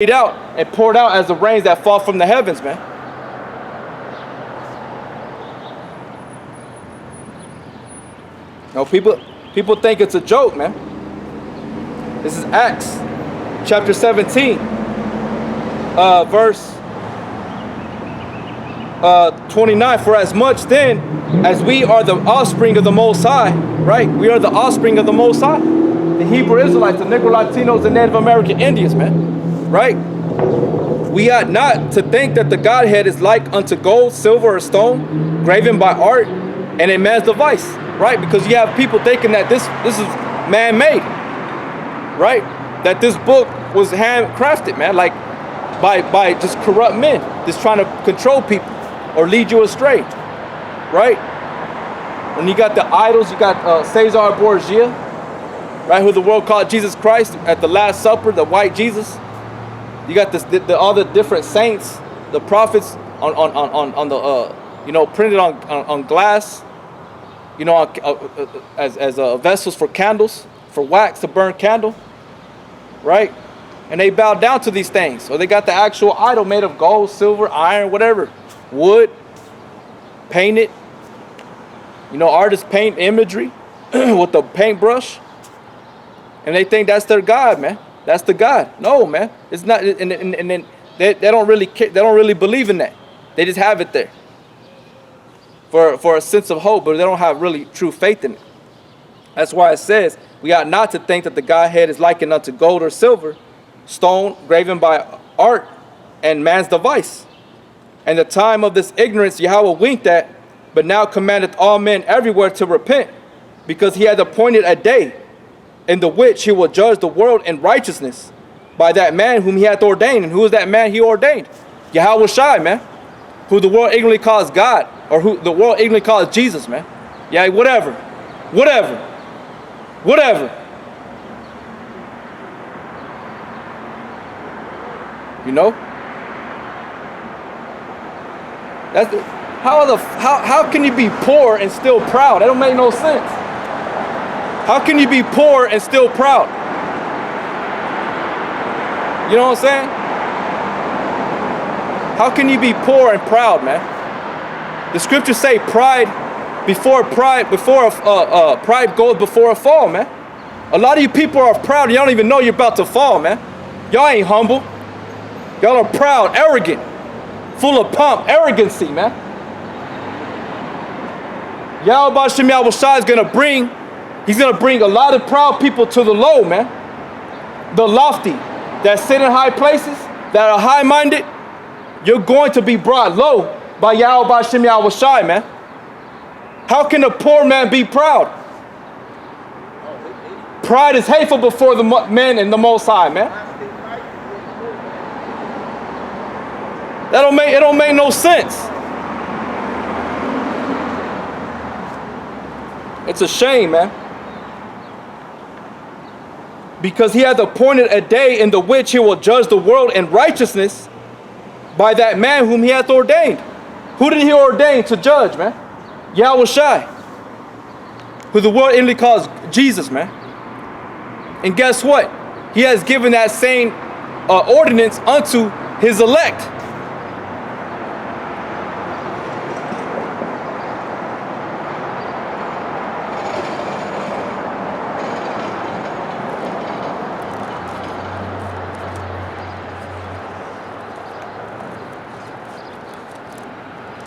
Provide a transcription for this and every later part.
out and poured out as the rains that fall from the heavens, man. No, people think it's a joke, man. This is Acts chapter 17, verse 29. For as much then as we are the offspring of the Most High, right? We are the offspring of the Most High. The Hebrew Israelites, the Negro Latinos, the Native American Indians, man, right? We ought not to think that the Godhead is like unto gold, silver, or stone, graven by art and a man's device, right? Because you have people thinking that this is man-made, right? That this book was handcrafted, man, like by just corrupt men, just trying to control people or lead you astray, right? When you got the idols, you got Caesar Borgia, right, who the world called Jesus Christ at the Last Supper, the white Jesus. You got all the different saints, the prophets on the printed on glass, as vessels for candles, for wax to burn candle, right? And they bow down to these things. Or they got the actual idol made of gold, silver, iron, whatever, wood, painted. Artists paint imagery with the paintbrush. And they think that's their God, man. That's the God. No, man. It's not. And then they don't really believe in that. They just have it there for a sense of hope, but they don't have really true faith in it. That's why it says we ought not to think that the Godhead is likened unto gold or silver, stone graven by art and man's device. And the time of this ignorance Yahweh winked at, but now commandeth all men everywhere to repent, because he hath appointed a day in the which he will judge the world in righteousness by that man whom he hath ordained. And who is that man he ordained? Yahweh Shai, man. Who the world ignorantly calls God, or who the world ignorantly calls Jesus, man. Yeah, whatever. That's how can you be poor and still proud? That don't make no sense. How can you be poor and still proud? You know what I'm saying? How can you be poor and proud, man? The scriptures say pride goes before a fall, man. A lot of you people are proud. You don't even know you're about to fall, man. Y'all ain't humble. Y'all are proud, arrogant, full of pomp, arrogancy, man. Yahweh Shem Yahweh Shai is He's going to bring a lot of proud people to the low, man. The lofty, that sit in high places, that are high-minded, you're going to be brought low by Yahweh Shem Yahweh Shai, man. How can a poor man be proud? Pride is hateful before the men and the Most High, man. It don't make no sense. It's a shame, man. Because he hath appointed a day in the which he will judge the world in righteousness by that man whom he hath ordained. Who did he ordain to judge, man? Yahweh Shai, who the world inly calls Jesus, man. And guess what? He has given that same ordinance unto his elect.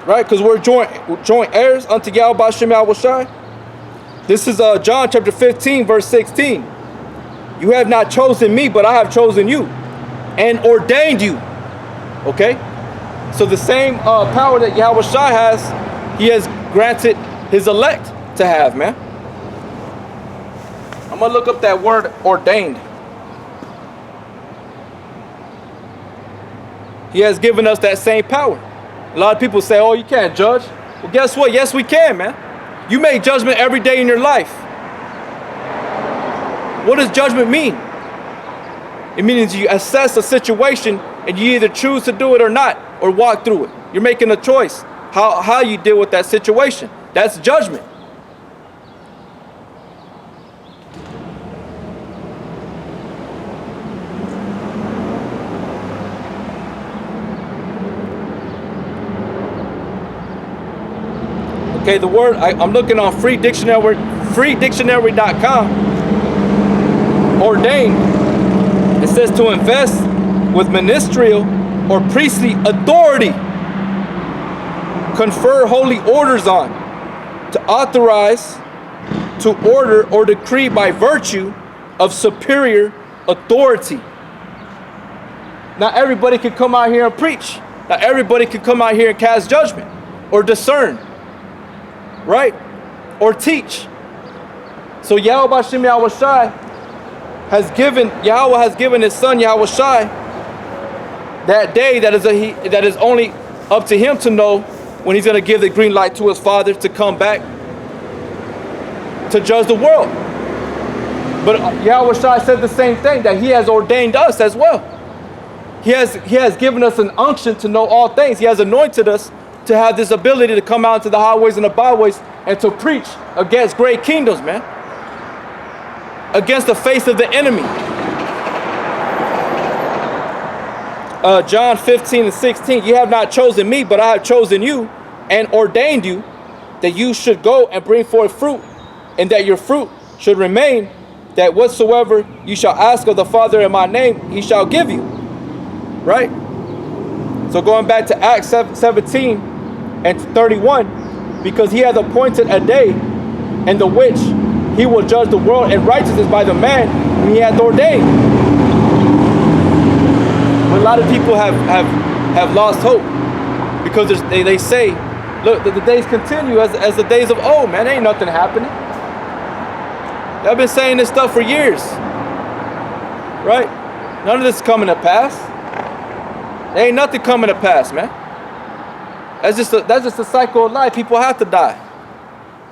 Right, because we're joint heirs unto Yahweh Shem Yahweh Shai. This is John chapter 15, verse 16. You have not chosen me, but I have chosen you and ordained you. Okay? So the same power that Yahweh Shai has, he has granted his elect to have, man. I'm going to look up that word ordained. He has given us that same power. A lot of people say, oh, you can't judge. Well, guess what? Yes, we can, man. You make judgment every day in your life. What does judgment mean? It means you assess a situation and you either choose to do it or not, or walk through it. You're making a choice how you deal with that situation. That's judgment. Okay, the word, I'm looking on freedictionary.com. Ordained. It says to invest with ministerial or priestly authority. Confer holy orders on. To authorize, to order or decree by virtue of superior authority. Not everybody can come out here and preach. Not everybody can come out here and cast judgment or discern, right? Or teach. So Yahweh Hashem Yahushai Yahweh has given his son Yahushai that day that is only up to him to know when he's going to give the green light to his Father to come back to judge the world. But Yahushai said the same thing, that he has ordained us as well. He has given us an unction to know all things. He has anointed us to have this ability to come out into the highways and the byways and to preach against great kingdoms, man. Against the face of the enemy. John 15:16, you have not chosen me, but I have chosen you and ordained you that you should go and bring forth fruit, and that your fruit should remain, that whatsoever you shall ask of the Father in my name, he shall give you. Right? So going back to Acts 17:31, because he has appointed a day in the which he will judge the world in righteousness by the man whom he hath ordained. But a lot of people have lost hope because they say, look, the days continue as the days of old, man. Ain't nothing happening. I've been saying this stuff for years, right? None of this is coming to pass. There ain't nothing coming to pass, man. That's just a cycle of life. People have to die.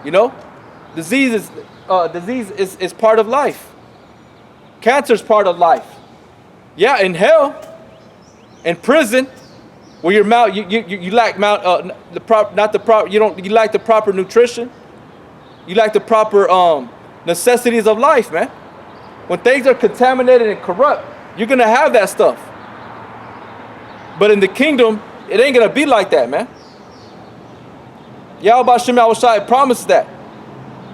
You know, disease is part of life. Cancer is part of life. Yeah, in hell, in prison, where you lack you lack the proper nutrition. You lack the proper necessities of life, man. When things are contaminated and corrupt, you're gonna have that stuff. But in the kingdom, it ain't gonna be like that, man. Yahweh Hashem Yahushai promised that.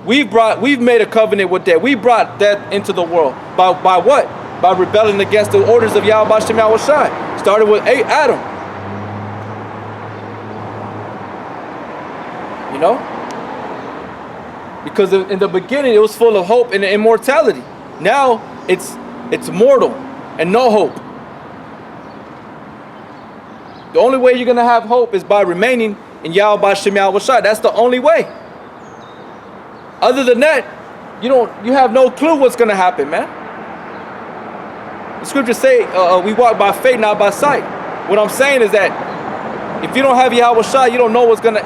We've made a covenant with that. We brought death into the world. By what? By rebelling against the orders of Yahweh Hashem Yahushai. Started with Adam. You know? Because in the beginning it was full of hope and immortality. Now it's mortal and no hope. The only way you're gonna have hope is by remaining in Yahweh Hashem Yahushai. That's the only way. Other than that, you have no clue what's gonna happen, man. The scriptures say we walk by faith, not by sight. What I'm saying is that if you don't have Yahushai, you don't know what's gonna.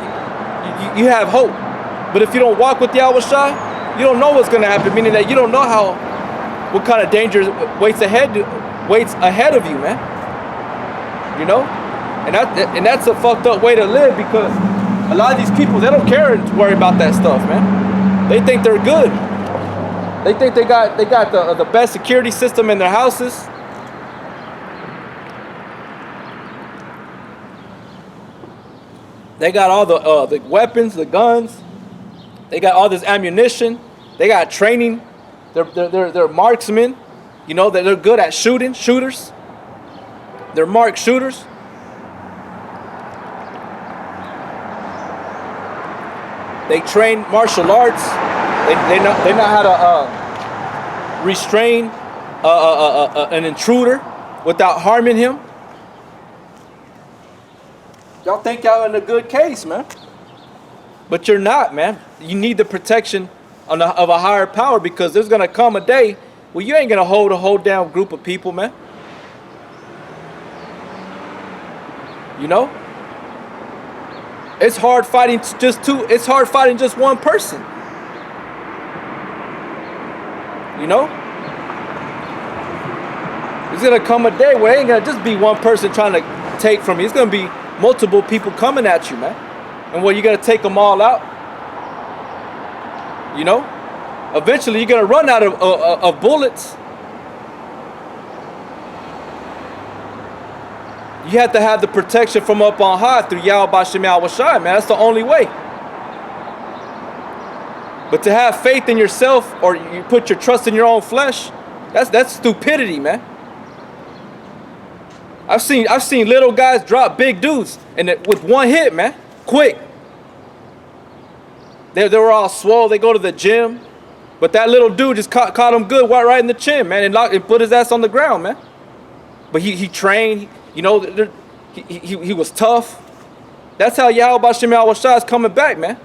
You have hope, but if you don't walk with Yahushai, you don't know what's gonna happen. Meaning that you don't know what kind of danger waits ahead of you, man. You know, and that's a fucked up way to live, because a lot of these people, they don't care to worry about that stuff, man. They think they're good. They think they got the best security system in their houses. They got all the weapons, the guns. They got all this ammunition. They got training. They're marksmen. You know, they're good at shooters. They're marked shooters. They train martial arts. They know how to restrain an intruder without harming him. Y'all think y'all in a good case, man. But you're not, man. You need the protection of a higher power, because there's going to come a day where you ain't going to hold a whole damn group of people, man. You know? It's hard fighting it's hard fighting just one person. You know? There's going to come a day where it ain't going to just be one person trying to take from you. It's going to be multiple people coming at you, man. And you got to take them all out. You know? Eventually, you're going to run out of bullets. You have to have the protection from up on high through Yahweh Hashem Yahushai, man. That's the only way. But to have faith in yourself, or you put your trust in your own flesh, that's stupidity, man. I've seen little guys drop big dudes with one hit, man, quick. They were all swole. They go to the gym, but that little dude just caught him good right in the chin, man, and put his ass on the ground, man. But he trained, you know, he was tough. That's how Yahweh Shem Yahushua is coming back, man.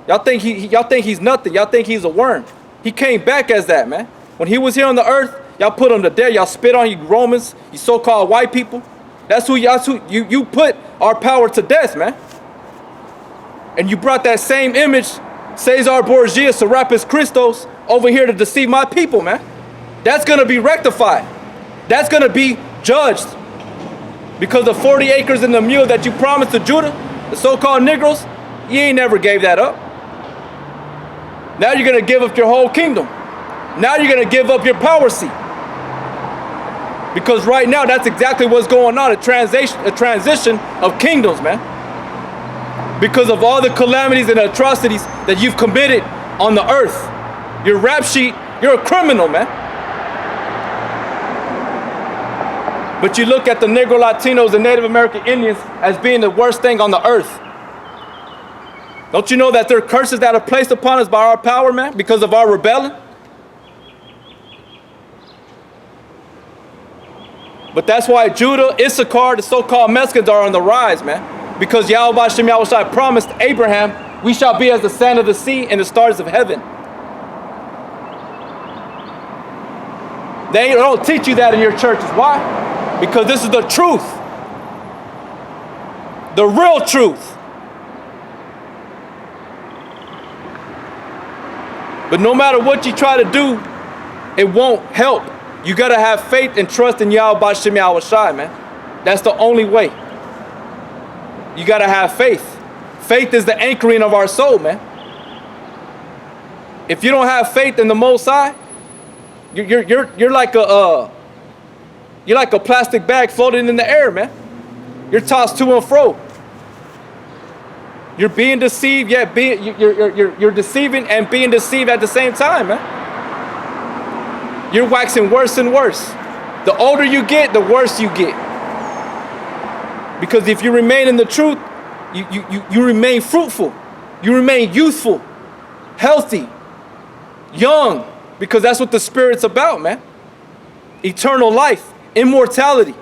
Y'all think he's nothing. Y'all think he's a worm. He came back as that, man. When he was here on the earth, y'all put him to death. Y'all spit on you Romans, you so-called white people. That's who you put our power to death, man. And you brought that same image, Cesar Borgia, Serapis Christos, over here to deceive my people, man. That's gonna be rectified. That's gonna be judged. Because the 40 acres and the mule that you promised to Judah, the so-called Negroes, you ain't never gave that up. Now you're gonna give up your whole kingdom. Now you're gonna give up your power seat. Because right now, that's exactly what's going on, a transition of kingdoms, man. Because of all the calamities and atrocities that you've committed on the earth. Your rap sheet, you're a criminal, man. But you look at the Negro Latinos and Native American Indians as being the worst thing on the earth. Don't you know that there are curses that are placed upon us by our power, man, because of our rebellion? But that's why Judah, Issachar, the so-called Mexicans are on the rise, man. Because Yahweh Shem Yahushua promised Abraham, we shall be as the sand of the sea and the stars of heaven. They don't teach you that in your churches. Why? Because this is the truth. The real truth. But no matter what you try to do, it won't help. You gotta have faith and trust in Yahweh Shem Yahushua, man. That's the only way. You gotta have faith. Faith is the anchoring of our soul, man. If you don't have faith in the Most High, you're like a plastic bag floating in the air, man. You're tossed to and fro. You're being deceived, yet you're deceiving and being deceived at the same time, man. You're waxing worse and worse. The older you get, the worse you get. Because if you remain in the truth, you remain fruitful. You remain youthful, healthy, young, because that's what the Spirit's about, man. Eternal life, immortality.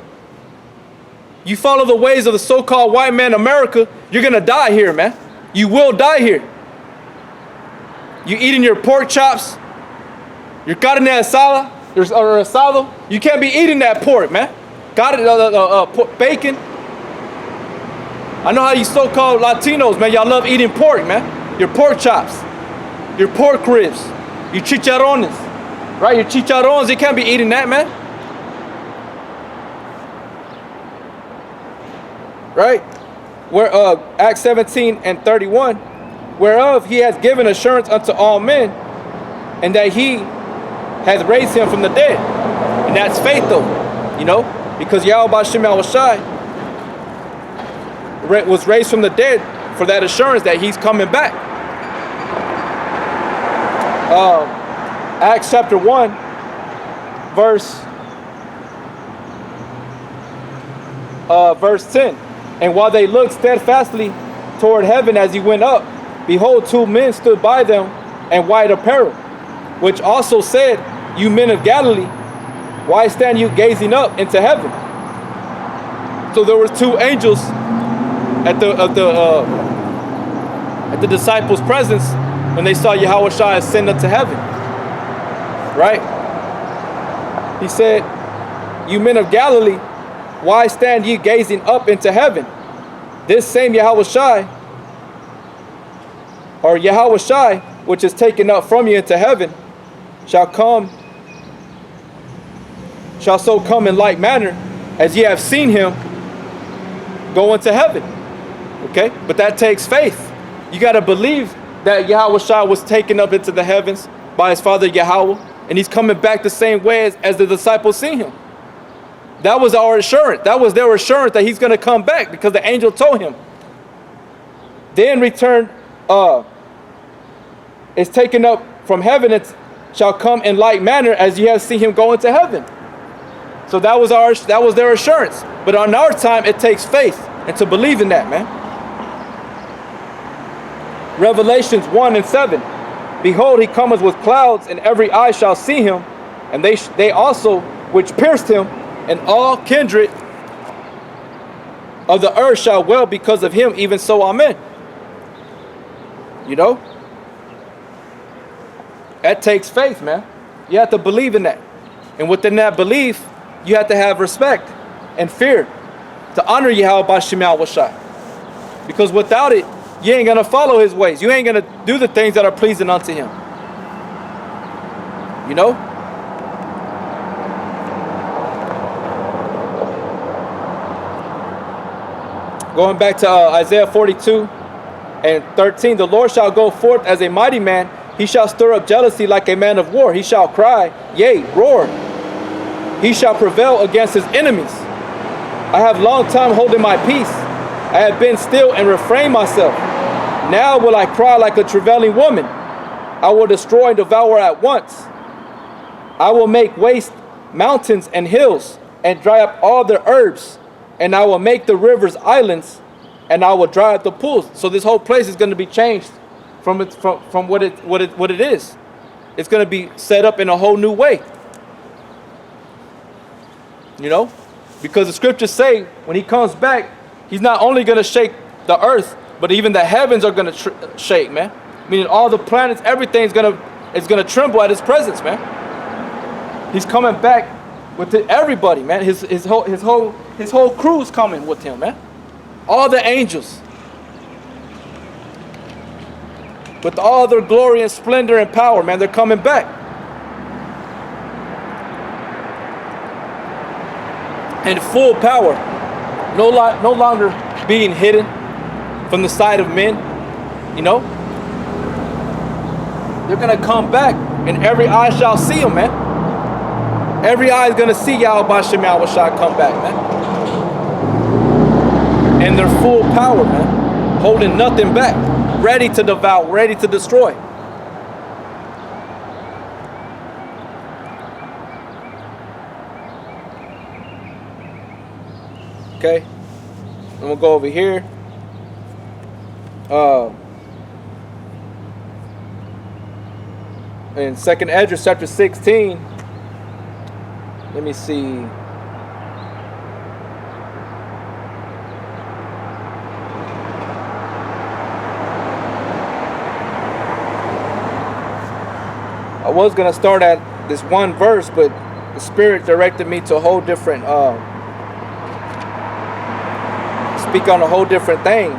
You follow the ways of the so-called white man America, you're gonna die here, man. You will die here. You eating your pork chops, your carne asada, or asado, you can't be eating that pork, man. Bacon. I know how you so-called Latinos, man, y'all love eating pork, man. Your pork chops, your pork ribs, your chicharrones, right? Your chicharrones, you can't be eating that, man. Right? Where Acts 17 and 31, whereof he has given assurance unto all men, and that he has raised him from the dead. And that's faith, though, you know, because Yahweh Shem Yahushua was raised from the dead for that assurance that he's coming back. Acts chapter 1, verse 10. And while they looked steadfastly toward heaven as he went up, behold, two men stood by them in white apparel, which also said, you men of Galilee, why stand you gazing up into heaven? So there were two angels at the disciples' presence when they saw Yahweh Shai ascend up to heaven. Right? He said, you men of Galilee, why stand ye gazing up into heaven? This same Yahweh Shai, or Yahweh Shai, which is taken up from you into heaven, shall so come in like manner as ye have seen him go into heaven. Okay? But that takes faith. You got to believe that Yahweh Shai was taken up into the heavens by his father Yahweh, and he's coming back the same way as the disciples seen him. That was our assurance. That was their assurance that he's going to come back because the angel told him. Then returned is taken up from heaven, it shall come in like manner as ye have seen him go into heaven. So that was their assurance. But on our time, it takes faith and to believe in that, man. Revelations 1:7. Behold, he cometh with clouds, and every eye shall see him, and they also which pierced him, and all kindred of the earth shall wail because of him, even so, amen. You know? That takes faith, man. You have to believe in that. And within that belief, you have to have respect and fear to honor Yahweh B'Shem Yahushua. Because without it, you ain't going to follow his ways. You ain't going to do the things that are pleasing unto him. You know? Going back to Isaiah 42:13, the Lord shall go forth as a mighty man. He shall stir up jealousy like a man of war. He shall cry, yea, roar. He shall prevail against his enemies. I have long time holding my peace. I have been still and refrained myself. Now will I cry like a travailing woman. I will destroy and devour at once. I will make waste mountains and hills, and dry up all the herbs. And I will make the rivers islands, and I will dry up the pools. So this whole place is going to be changed from what it is. It's going to be set up in a whole new way. You know, because the scriptures say when he comes back, he's not only going to shake the earth, but even the heavens are going to shake, man. Meaning all the planets, everything's going to tremble at his presence, man. He's coming back with everybody, man. His whole crew's coming with him, man. All the angels, with all their glory and splendor and power, man, they're coming back. In full power, no longer being hidden from the sight of men. You know, they're gonna come back, and every eye shall see him, man. Every eye is gonna see Yahweh B'Shem Yahushua come back, man. And their full power, man, holding nothing back, ready to devour, ready to destroy. Okay, I'm gonna go over here. In 2nd Esdras chapter 16. Let me see. I was gonna start at this one verse, but the Spirit directed me to a whole different speak on a whole different thing.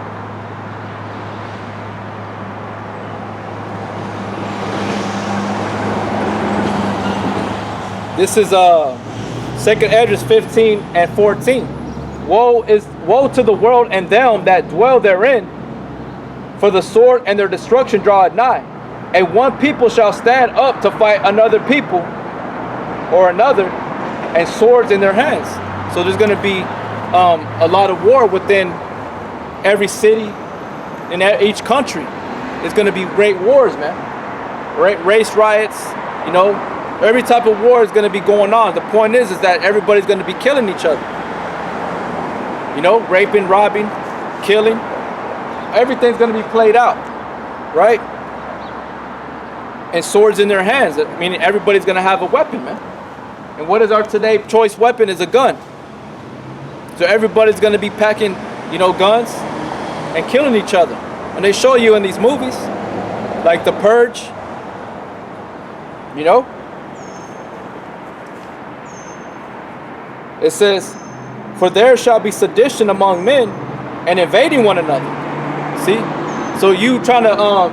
This is 2nd Esdras 15:14. Woe to the world and them that dwell therein, for the sword and their destruction draweth nigh. And one people shall stand up to fight another people or another, and swords in their hands. So there's going to be a lot of war within every city in each country. There's going to be great wars, man. Race riots, you know, every type of war is going to be going on. The point is that everybody's going to be killing each other. You know, raping, robbing, killing. Everything's going to be played out, right? And swords in their hands, meaning everybody's going to have a weapon, man. And what is our today choice weapon? Is a gun. So everybody's going to be packing, you know, guns and killing each other. And they show you in these movies, like The Purge, you know. It says, for there shall be sedition among men and invading one another. See? So you trying to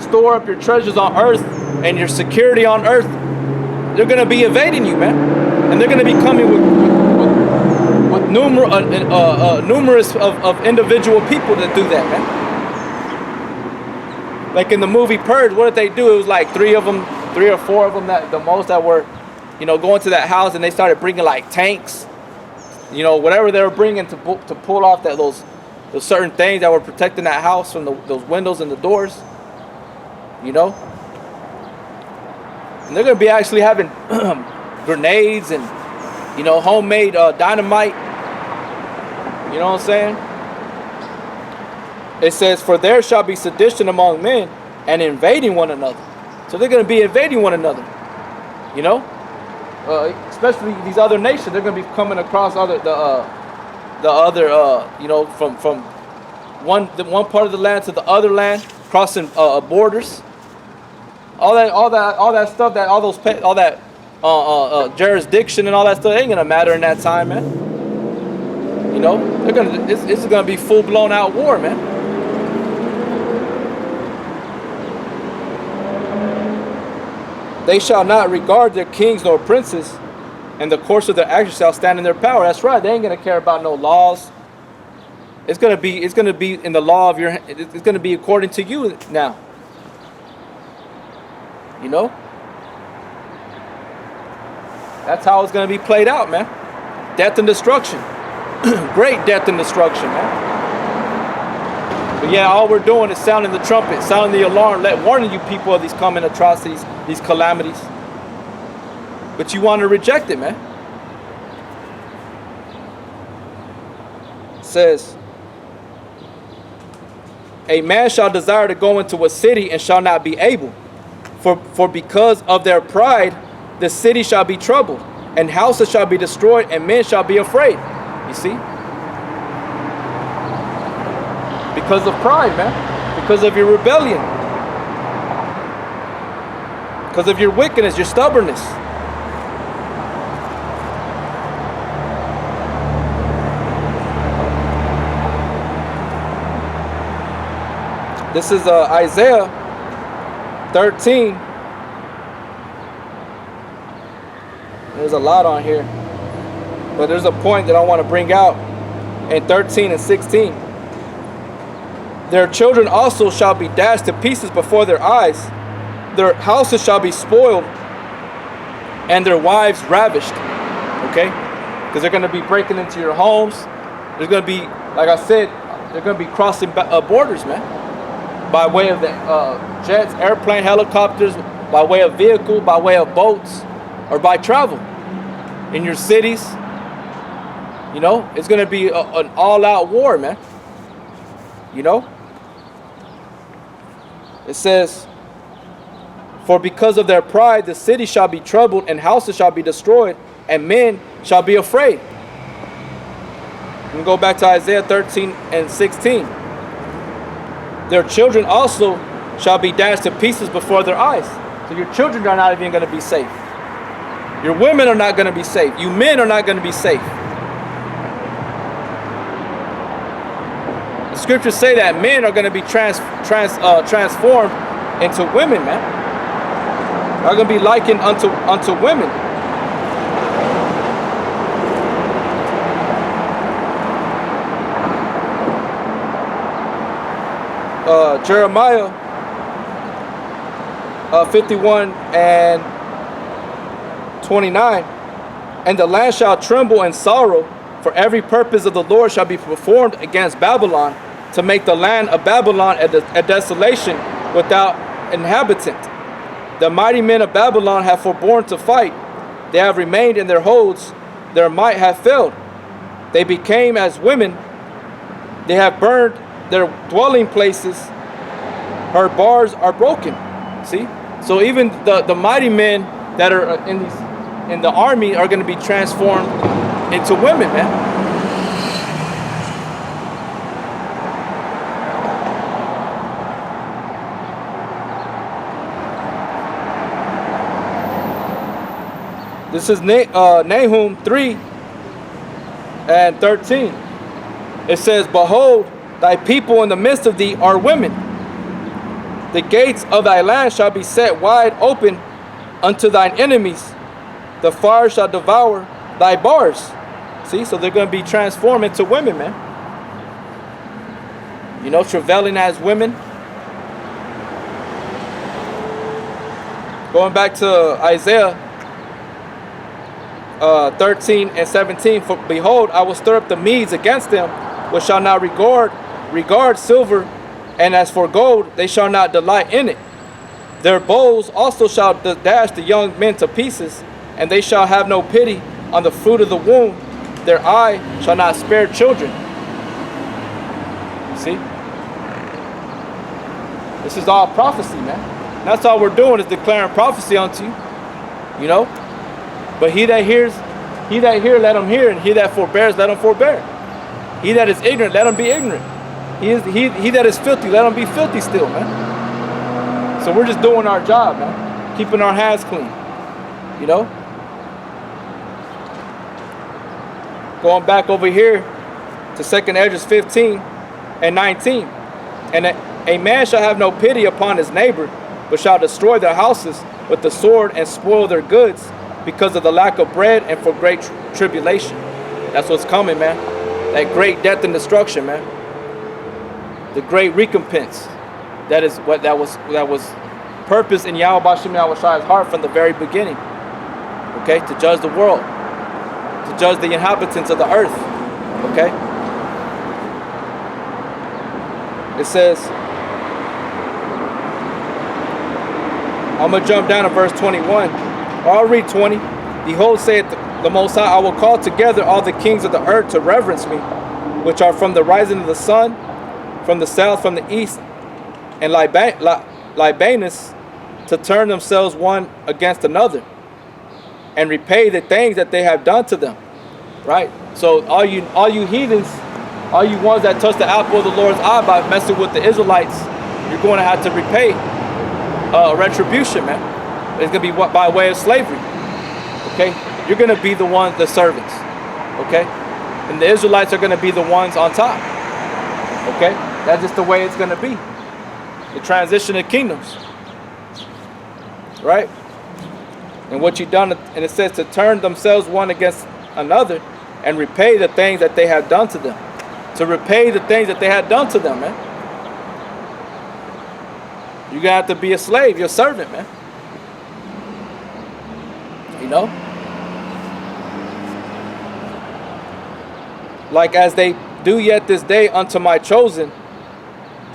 store up your treasures on earth and your security on earth, they're going to be invading you, man. And they're going to be coming with numerous of individual people that do that, man. Like in the movie Purge, what did they do? It was like 3 or 4 of them that the most that were, you know, going to that house, and they started bringing like tanks, you know, whatever they were bringing to pull off those certain things that were protecting that house from those windows and the doors, you know. And they're going to be actually having grenades and, homemade dynamite. You know what I'm saying? It says, for there shall be sedition among men and invading one another. So they're going to be invading one another. Especially these other nations. They're going to be coming across from one part of the land to the other land, crossing borders. All that stuff, jurisdiction and all that stuff ain't gonna matter in that time, man. It's gonna be full blown out war, man. They shall not regard their kings nor princes, and the course of their actions shall stand in their power. That's right. They ain't gonna care about no laws. It's gonna be in the law of your. It's gonna be according to you now. That's how it's going to be played out, man. Death and destruction. Great death and destruction, man. But yeah, all we're doing is sounding the trumpet, sounding the alarm, warning you people of these coming atrocities, these calamities. But you want to reject it, man. It says, a man shall desire to go into a city and shall not be able. For because of their pride, the city shall be troubled, and houses shall be destroyed, and men shall be afraid. You see? Because of pride, man. Because of your rebellion. Because of your wickedness, your stubbornness. This is Isaiah 13. There's a lot on here, but there's a point that I want to bring out in 13 and 16. Their children also shall be dashed to pieces before their eyes. Their houses shall be spoiled and their wives ravished. Okay? Because they're going to be breaking into your homes. There's going to be, like I said, they're going to be crossing borders, man. By way of the jets, airplane, helicopters, by way of vehicle, by way of boats, or by travel. In your cities, it's going to be an all-out war, man. It says, for because of their pride, the city shall be troubled, and houses shall be destroyed, and men shall be afraid. We can go back to Isaiah 13 and 16. Their children also shall be dashed to pieces before their eyes. So your children are not even going to be safe. Your women are not going to be safe. You men are not going to be safe. The scriptures say that men are going to be transformed into women, man. Are going to be likened unto women. Jeremiah 51 and 29. And the land shall tremble and sorrow, for every purpose of the Lord shall be performed against Babylon, to make the land of Babylon a desolation without inhabitant. The mighty men of Babylon have forborne to fight. They have remained in their holds. Their might hath failed. They became as women. They have burned their dwelling places. Her bars are broken. See? So even the mighty men that are in the army are going to be transformed into women, man. This is Nahum 3 and 13. It says, behold, thy people in the midst of thee are women. The gates of thy land shall be set wide open unto thine enemies. The fire shall devour thy bars. See, so they're going to be transformed into women, man. Travailing as women. Going back to Isaiah 13 and 17. For behold, I will stir up the Medes against them, which shall not regard silver, and as for gold, they shall not delight in it. Their bows also shall dash the young men to pieces, and they shall have no pity on the fruit of the womb. Their eye shall not spare children. See? This is all prophecy, man. That's all we're doing is declaring prophecy unto you. You know? But he that hears, let him hear, and he that forbears, let him forbear. He that is ignorant, let him be ignorant. He that is filthy, let him be filthy still, man. So we're just doing our job, man. Keeping our hands clean. You know? Going back over here to 2nd Esdras 15 and 19. And a man shall have no pity upon his neighbor, but shall destroy their houses with the sword and spoil their goods because of the lack of bread and for great tribulation. That's what's coming, man. That great death and destruction, man. The great recompense. That is what that was purpose in Yahweh Bashim Yahushai's heart from the very beginning. Okay, to judge the world, to judge the inhabitants of the earth. Okay. It says, I'm gonna jump down to verse 21. I'll read 20. Behold, saith the Most High, I will call together all the kings of the earth to reverence me, which are from the rising of the sun, from the south, from the east, and Libanus, to turn themselves one against another, and repay the things that they have done to them. Right? So all you heathens, all you ones that touch the apple of the Lord's eye by messing with the Israelites, you're going to have to repay retribution, man. It's going to be by way of slavery. Okay? You're going to be the ones, the servants. Okay? And the Israelites are going to be the ones on top. Okay? That's just the way it's going to be. The transition of kingdoms. Right? And what you've done, and it says to turn themselves one against another and repay the things that they have done to them. To repay the things that they had done to them, man. You're going to have to be a slave, your servant, man. You know? Like as they do yet this day unto my chosen,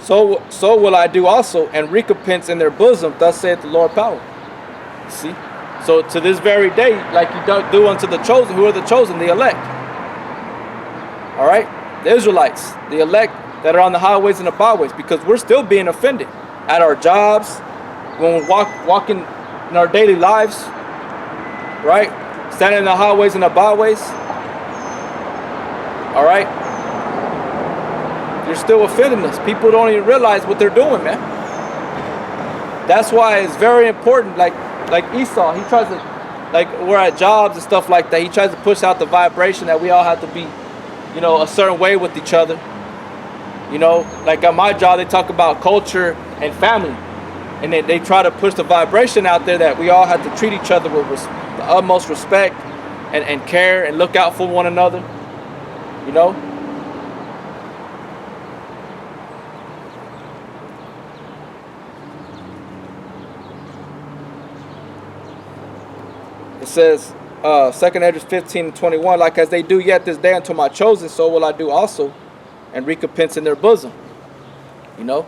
so will I do also, and recompense in their bosom, thus saith the Lord power. See? So to this very day, like you do unto the chosen. Who are the chosen? The elect. Alright? The Israelites. The elect that are on the highways and the byways. Because we're still being offended. At our jobs, when we're walking in our daily lives. Right? Standing in the highways and the byways. Alright? You're still offending us. People don't even realize what they're doing, man. That's why it's very important. Like Esau, he tries to, like we're at jobs and stuff like that, he tries to push out the vibration that we all have to be, you know, a certain way with each other. You know, like at my job, they talk about culture and family. And they try to push the vibration out there that we all have to treat each other with the utmost respect and care and look out for one another. You know? It says, 2nd Esdras 15 and 21, like as they do yet this day unto my chosen, so will I do also, and recompense in their bosom. You know?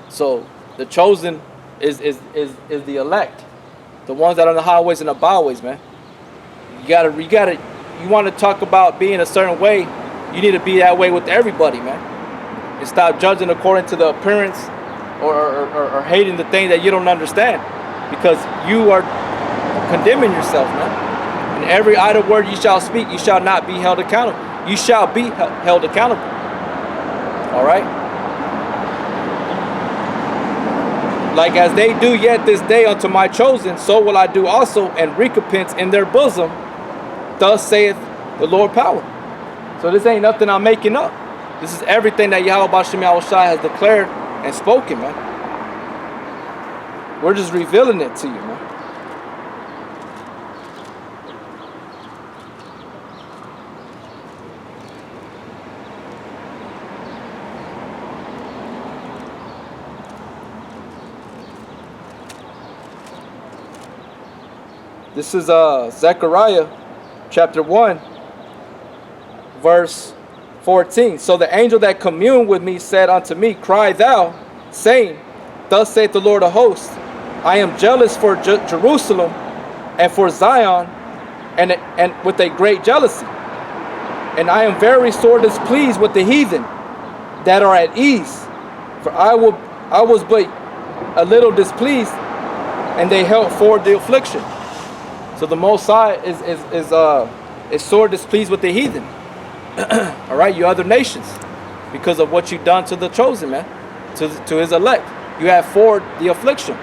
So the chosen is the elect. The ones that are on the highways and the byways, man. You want to talk about being a certain way, you need to be that way with everybody, man. And stop judging according to the appearance or hating the thing that you don't understand. Because you are condemning yourself, man. And every idle word you shall speak, you shall not be held accountable. You shall be held accountable. All right? Like as they do yet this day unto my chosen, so will I do also, and recompense in their bosom. Thus saith the Lord power. So this ain't nothing I'm making up. This is everything that Yahweh Bashim Yahushai has declared and spoken, man. We're just revealing it to you, man. This is Zechariah chapter 1, verse 14. So the angel that communed with me said unto me, Cry thou, saying, thus saith the Lord of hosts, I am jealous for Jerusalem and for Zion, and with a great jealousy. And I am very sore displeased with the heathen that are at ease. For I was but a little displeased, and they held forward the affliction. So the Most High is sore displeased with the heathen. All right, you other nations, because of what you've done to the chosen, man, to his elect. You have forward the affliction.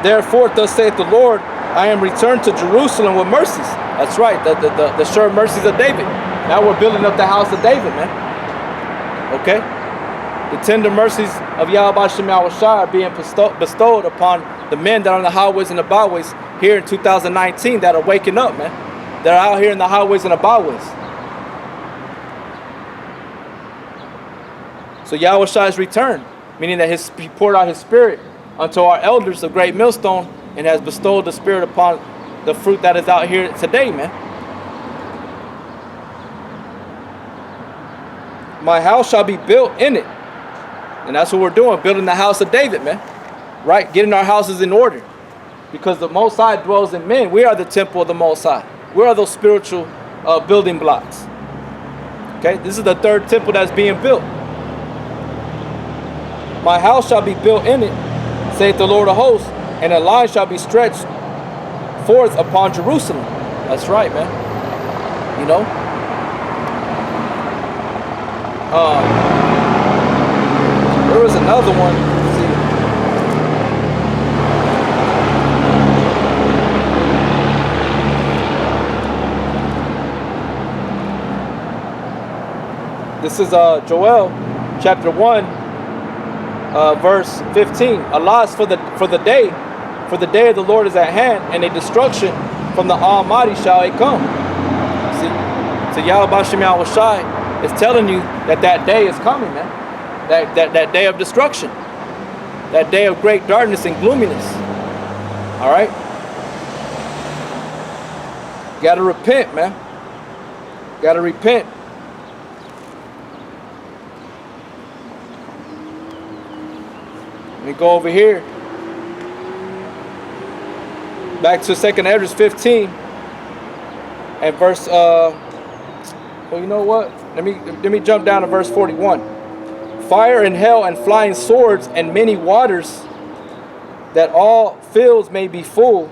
Therefore, thus saith the Lord, I am returned to Jerusalem with mercies. That's right, the sure mercies of David. Now we're building up the house of David, man. Okay? The tender mercies of Yahweh Shem Yahushai are being bestowed upon the men that are on the highways and the byways here in 2019 that are waking up, man. That are out here in the highways and the byways. So Yahushai's return, meaning that he poured out his spirit unto our elders of Great Millstone, and has bestowed the spirit upon the fruit that is out here today, man. My house shall be built in it. And that's what we're doing, building the house of David, man. Right? Getting our houses in order. Because the Most High dwells in men. We are the temple of the Most High. We are those spiritual building blocks. Okay? This is the third temple that's being built. My house shall be built in it, saith the Lord of hosts, and a line shall be stretched forth upon Jerusalem. That's right, man. You know? There was another one. Let's see. This is Joel chapter 1, verse 15. Alas, for the day of the Lord is at hand, and a destruction from the Almighty shall it come. See? So Yahweh Shem Yahushai is telling you that day is coming, man. That day of destruction. That day of great darkness and gloominess. Alright? Gotta repent, man. Gotta repent. Let me go over here. Back to 2nd Esdras 15 and verse well, you know what? Let me jump down to verse 41. Fire and hell and flying swords and many waters, that all fields may be full,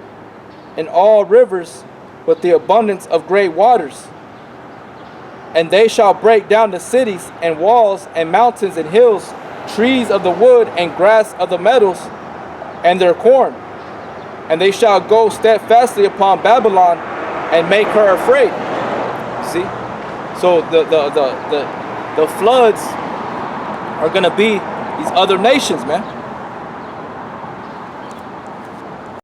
and all rivers with the abundance of great waters. And they shall break down the cities and walls and mountains and hills, trees of the wood and grass of the meadows, and their corn. And they shall go steadfastly upon Babylon and make her afraid. See? So the floods are going to be these other nations, man.